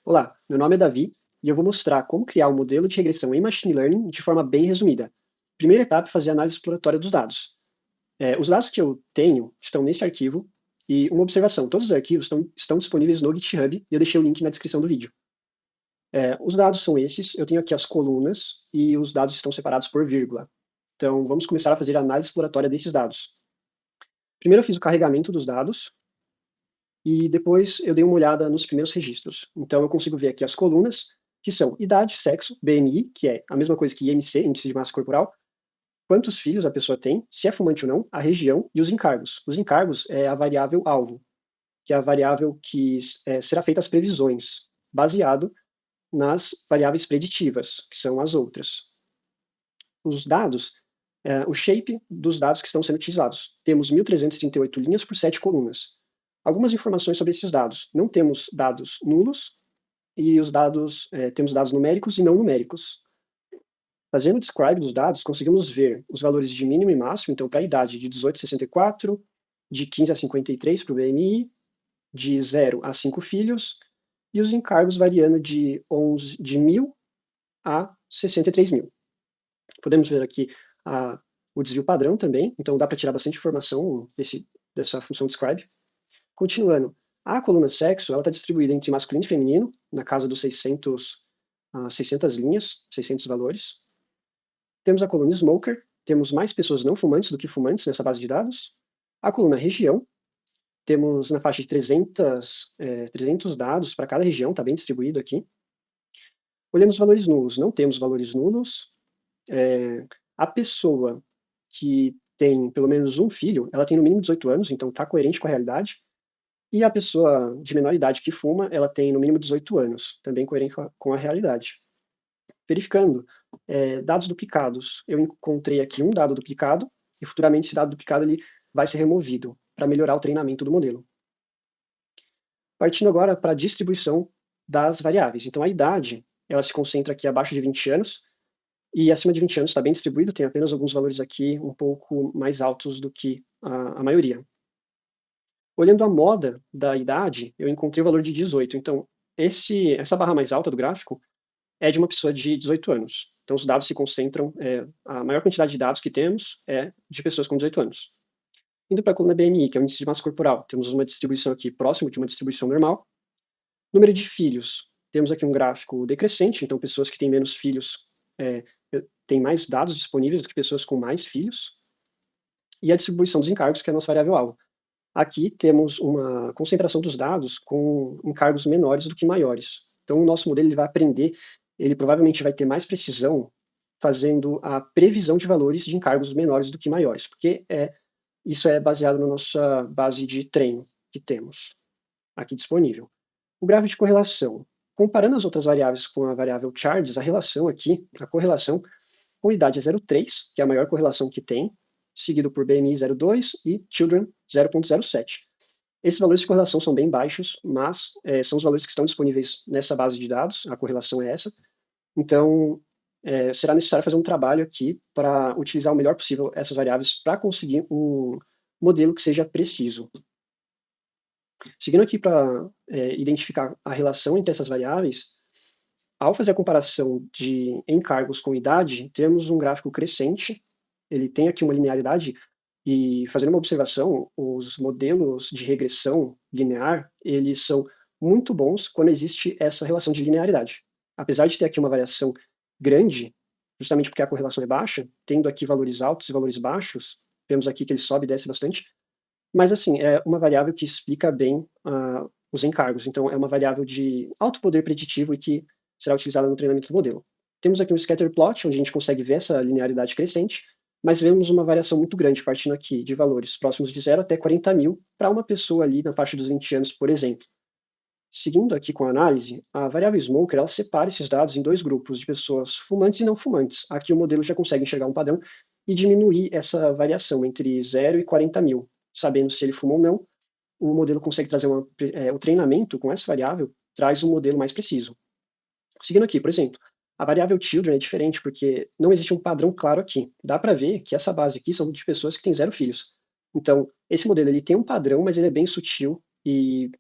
Olá, meu nome é Davi e eu vou mostrar como criar um modelo de regressão em Machine Learning de forma bem resumida. Primeira etapa é fazer a análise exploratória dos dados. Os dados que eu tenho estão nesse arquivo e uma observação, todos os arquivos estão disponíveis no GitHub e eu deixei o link na descrição do vídeo. Os dados são esses, eu tenho aqui as colunas e os dados estão separados por vírgula. Então vamos começar a fazer a análise exploratória desses dados. Primeiro eu fiz o carregamento dos dados, e depois eu dei uma olhada nos primeiros registros. Então eu consigo ver aqui as colunas, que são idade, sexo, BMI, que é a mesma coisa que IMC, índice de massa corporal, quantos filhos a pessoa tem, se é fumante ou não, a região e os encargos. Os encargos é a variável alvo, que é a variável que será feita as previsões, baseado nas variáveis preditivas, que são as outras. Os dados, o shape dos dados que estão sendo utilizados. Temos 1.338 linhas por 7 colunas. Algumas informações sobre esses dados. Não temos dados nulos e temos dados numéricos e não numéricos. Fazendo o describe dos dados, conseguimos ver os valores de mínimo e máximo, então para a idade de 18 a 64, de 15 a 53 para o BMI, de 0 a 5 filhos, e os encargos variando de 1.000 a 63.000. Podemos ver aqui o desvio padrão também, então dá para tirar bastante informação dessa função describe. Continuando, a coluna sexo está distribuída entre masculino e feminino, na casa dos 600 linhas, 600 valores. Temos a coluna smoker, temos mais pessoas não fumantes do que fumantes nessa base de dados. A coluna região, temos na faixa de 300 dados para cada região, está bem distribuído aqui. Olhando os valores nulos, não temos valores nulos. A pessoa que tem pelo menos um filho, ela tem no mínimo 18 anos, então está coerente com a realidade. E a pessoa de menor idade que fuma, ela tem no mínimo 18 anos, também coerente com a realidade. Verificando dados duplicados, eu encontrei aqui um dado duplicado, e futuramente esse dado duplicado ele vai ser removido para melhorar o treinamento do modelo. Partindo agora para a distribuição das variáveis. Então a idade, ela se concentra aqui abaixo de 20 anos, e acima de 20 anos está bem distribuído, tem apenas alguns valores aqui um pouco mais altos do que a maioria. Olhando a moda da idade, eu encontrei o valor de 18. Então, essa barra mais alta do gráfico é de uma pessoa de 18 anos. Então, os dados se concentram, a maior quantidade de dados que temos é de pessoas com 18 anos. Indo para a coluna BMI, que é o índice de massa corporal, temos uma distribuição aqui próximo de uma distribuição normal. Número de filhos, temos aqui um gráfico decrescente, então pessoas que têm menos filhos têm mais dados disponíveis do que pessoas com mais filhos. E a distribuição dos encargos, que é a nossa variável alvo. Aqui temos uma concentração dos dados com encargos menores do que maiores. Então, o nosso modelo ele vai aprender, ele provavelmente vai ter mais precisão fazendo a previsão de valores de encargos menores do que maiores, porque isso é baseado na nossa base de treino que temos aqui disponível. O gráfico de correlação. Comparando as outras variáveis com a variável charges, a relação aqui, a correlação com idade é 0,3, que é a maior correlação que tem, seguido por BMI 0,2 e Children 0,07. Esses valores de correlação são bem baixos, mas são os valores que estão disponíveis nessa base de dados, a correlação é essa. Então, será necessário fazer um trabalho aqui para utilizar o melhor possível essas variáveis para conseguir um modelo que seja preciso. Seguindo aqui para identificar a relação entre essas variáveis, ao fazer a comparação de encargos com idade, temos um gráfico crescente, ele tem aqui uma linearidade, e fazendo uma observação, os modelos de regressão linear, eles são muito bons quando existe essa relação de linearidade. Apesar de ter aqui uma variação grande, justamente porque a correlação é baixa, tendo aqui valores altos e valores baixos, vemos aqui que ele sobe e desce bastante, mas assim, é uma variável que explica bem os encargos, então é uma variável de alto poder preditivo e que será utilizada no treinamento do modelo. Temos aqui um scatter plot, onde a gente consegue ver essa linearidade crescente, mas vemos uma variação muito grande, partindo aqui de valores próximos de 0 até 40.000, para uma pessoa ali na faixa dos 20 anos, por exemplo. Seguindo aqui com a análise, a variável Smoker ela separa esses dados em dois grupos de pessoas fumantes e não fumantes. Aqui o modelo já consegue enxergar um padrão e diminuir essa variação entre 0 e 40.000. Sabendo se ele fuma ou não, o modelo consegue trazer o treinamento com essa variável, traz um modelo mais preciso. Seguindo aqui, por exemplo, a variável children é diferente porque não existe um padrão claro aqui. Dá para ver que essa base aqui são de pessoas que têm 0 filhos. Então, esse modelo ele tem um padrão, mas ele é bem sutil e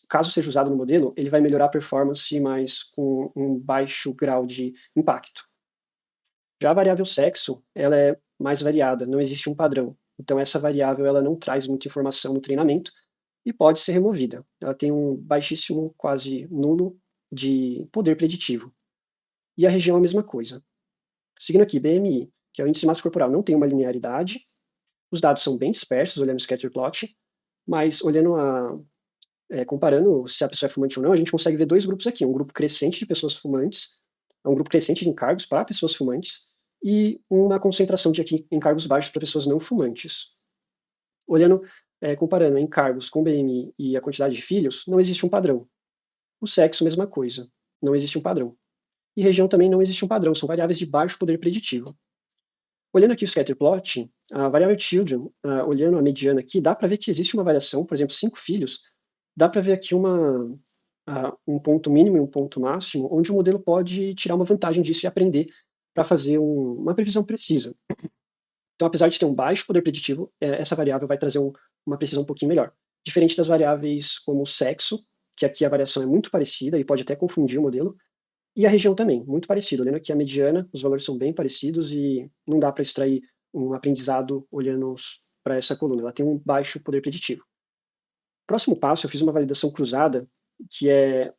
caso seja usado no modelo, ele vai melhorar a performance, mas com um baixo grau de impacto. Já a variável sexo, ela é mais variada, não existe um padrão. Então essa variável ela não traz muita informação no treinamento e pode ser removida. Ela tem um baixíssimo, quase nulo, de poder preditivo. E a região é a mesma coisa. Seguindo aqui, BMI, que é o índice de massa corporal, não tem uma linearidade, os dados são bem dispersos, olhando o scatter plot, mas olhando comparando se a pessoa é fumante ou não, a gente consegue ver dois grupos aqui, um grupo crescente de pessoas fumantes, um grupo crescente de encargos para pessoas fumantes, e uma concentração de encargos baixos para pessoas não fumantes. Olhando, comparando encargos com BMI e a quantidade de filhos, não existe um padrão. O sexo, mesma coisa, não existe um padrão. E região também não existe um padrão, são variáveis de baixo poder preditivo. Olhando aqui o scatterplot, a variável children, olhando a mediana aqui, dá para ver que existe uma variação, por exemplo, 5 filhos, dá para ver aqui um ponto mínimo e um ponto máximo, onde o modelo pode tirar uma vantagem disso e aprender para fazer uma previsão precisa. Então, apesar de ter um baixo poder preditivo, essa variável vai trazer uma precisão um pouquinho melhor. Diferente das variáveis como o sexo, que aqui a variação é muito parecida e pode até confundir o modelo, e a região também, muito parecido. Olhando aqui a mediana, os valores são bem parecidos e não dá para extrair um aprendizado olhando para essa coluna. Ela tem um baixo poder preditivo. Próximo passo, eu fiz uma validação cruzada, que é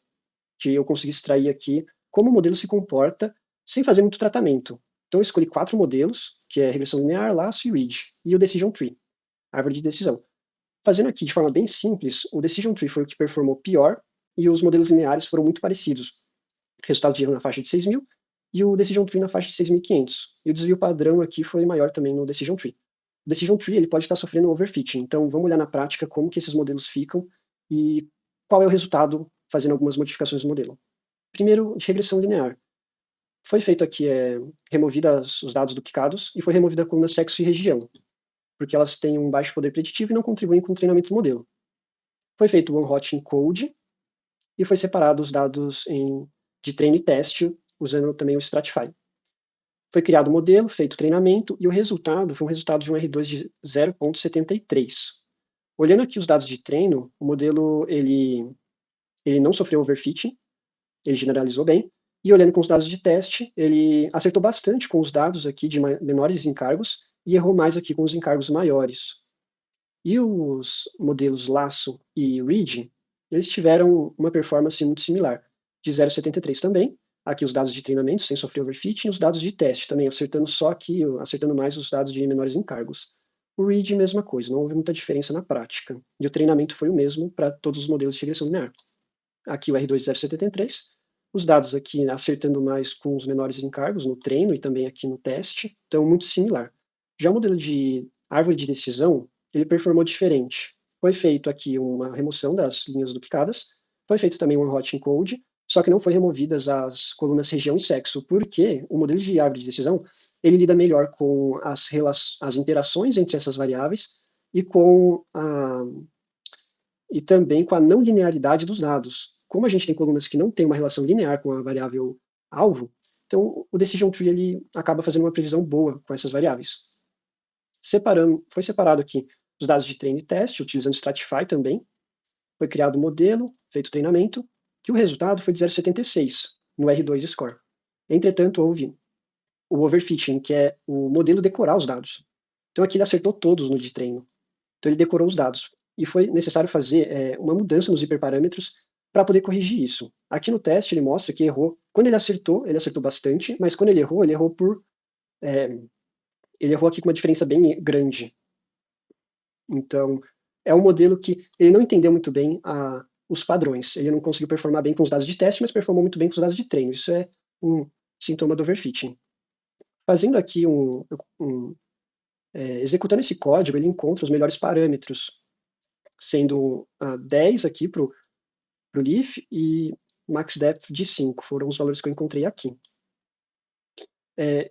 que eu consegui extrair aqui como o modelo se comporta sem fazer muito tratamento. Então eu escolhi 4 modelos, que é regressão linear, laço e ridge, e o decision tree, árvore de decisão. Fazendo aqui de forma bem simples, o decision tree foi o que performou pior e os modelos lineares foram muito parecidos. Resultado de erro na faixa de 6.000 e o decision tree na faixa de 6.500. E o desvio padrão aqui foi maior também no decision tree. O decision tree ele pode estar sofrendo overfitting, então vamos olhar na prática como que esses modelos ficam e qual é o resultado fazendo algumas modificações no modelo. Primeiro, de regressão linear. Foi feito aqui, removida os dados duplicados e foi removida a coluna sexo e região, porque elas têm um baixo poder preditivo e não contribuem com o treinamento do modelo. Foi feito o one-hot encode e foi separado os dados de treino e teste, usando também o Stratify. Foi criado o modelo, feito o treinamento, e o resultado foi um resultado de um R2 de 0,73. Olhando aqui os dados de treino, o modelo ele não sofreu overfitting, ele generalizou bem, e olhando com os dados de teste, ele acertou bastante com os dados aqui de menores encargos e errou mais aqui com os encargos maiores. E os modelos Lasso e Ridge, eles tiveram uma performance muito similar, de 0,73 também, aqui os dados de treinamento, sem sofrer overfitting, e os dados de teste também, acertando mais os dados de menores encargos. O Ridge, mesma coisa, não houve muita diferença na prática, e o treinamento foi o mesmo para todos os modelos de regressão linear. Aqui o R2 0,73, os dados aqui acertando mais com os menores encargos no treino e também aqui no teste, então muito similar. Já o modelo de árvore de decisão, ele performou diferente. Foi feito aqui uma remoção das linhas duplicadas, foi feito também um one-hot encode, só que não foi removidas as colunas região e sexo, porque o modelo de árvore de decisão, ele lida melhor com as interações entre essas variáveis e e também com a não linearidade dos dados. Como a gente tem colunas que não têm uma relação linear com a variável alvo, então o decision tree ele acaba fazendo uma previsão boa com essas variáveis. Foi separado aqui os dados de treino e teste, utilizando Stratify também. Foi criado o modelo, feito o treinamento, que o resultado foi de 0,76 no R2 score. Entretanto, houve o overfitting, que é o modelo decorar os dados. Então aqui ele acertou todos no de treino. Então ele decorou os dados. E foi necessário fazer uma mudança nos hiperparâmetros para poder corrigir isso. Aqui no teste ele mostra que errou. Quando ele acertou bastante, mas quando ele errou ele errou aqui com uma diferença bem grande. Então, é um modelo que ele não entendeu muito bem os padrões. Ele não conseguiu performar bem com os dados de teste, mas performou muito bem com os dados de treino. Isso é um sintoma do overfitting. Fazendo aqui executando esse código, ele encontra os melhores parâmetros, sendo 10 aqui para o Leaf e max depth de 5, foram os valores que eu encontrei aqui.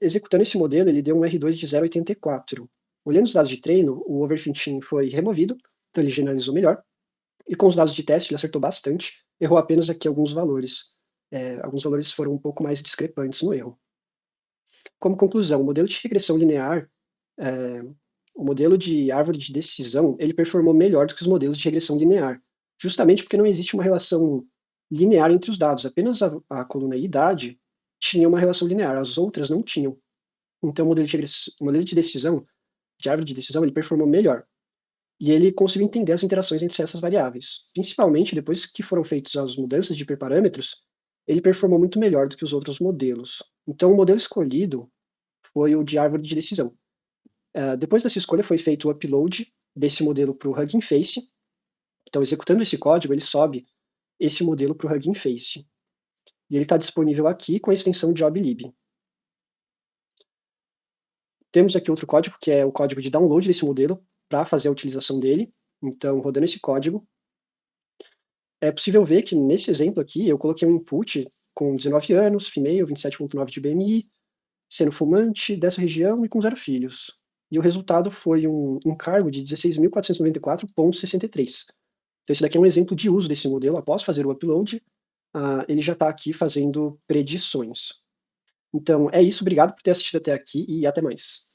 Executando esse modelo, ele deu um R2 de 0,84. Olhando os dados de treino, o overfitting foi removido, então ele generalizou melhor, e com os dados de teste ele acertou bastante, errou apenas aqui alguns valores. Alguns valores foram um pouco mais discrepantes no erro. Como conclusão, o modelo de regressão linear, o modelo de árvore de decisão, ele performou melhor do que os modelos de regressão linear, justamente porque não existe uma relação linear entre os dados. Apenas a coluna idade tinha uma relação linear, as outras não tinham. Então, o modelo de decisão, de árvore de decisão, ele performou melhor. E ele conseguiu entender as interações entre essas variáveis. Principalmente depois que foram feitas as mudanças de hiperparâmetros, ele performou muito melhor do que os outros modelos. Então, o modelo escolhido foi o de árvore de decisão. Depois dessa escolha, foi feito o upload desse modelo para o Hugging Face. Então, executando esse código, ele sobe esse modelo para o Hugging Face. E ele está disponível aqui com a extensão joblib. Temos aqui outro código, que é o código de download desse modelo, para fazer a utilização dele. Então, rodando esse código, é possível ver que nesse exemplo aqui eu coloquei um input com 19 anos, female, 27,9 de BMI, sendo fumante, dessa região e com 0 filhos. E o resultado foi um cargo de 16.494,63. Então esse daqui é um exemplo de uso desse modelo. Após fazer o upload, ele já está aqui fazendo predições. Então é isso, obrigado por ter assistido até aqui e até mais.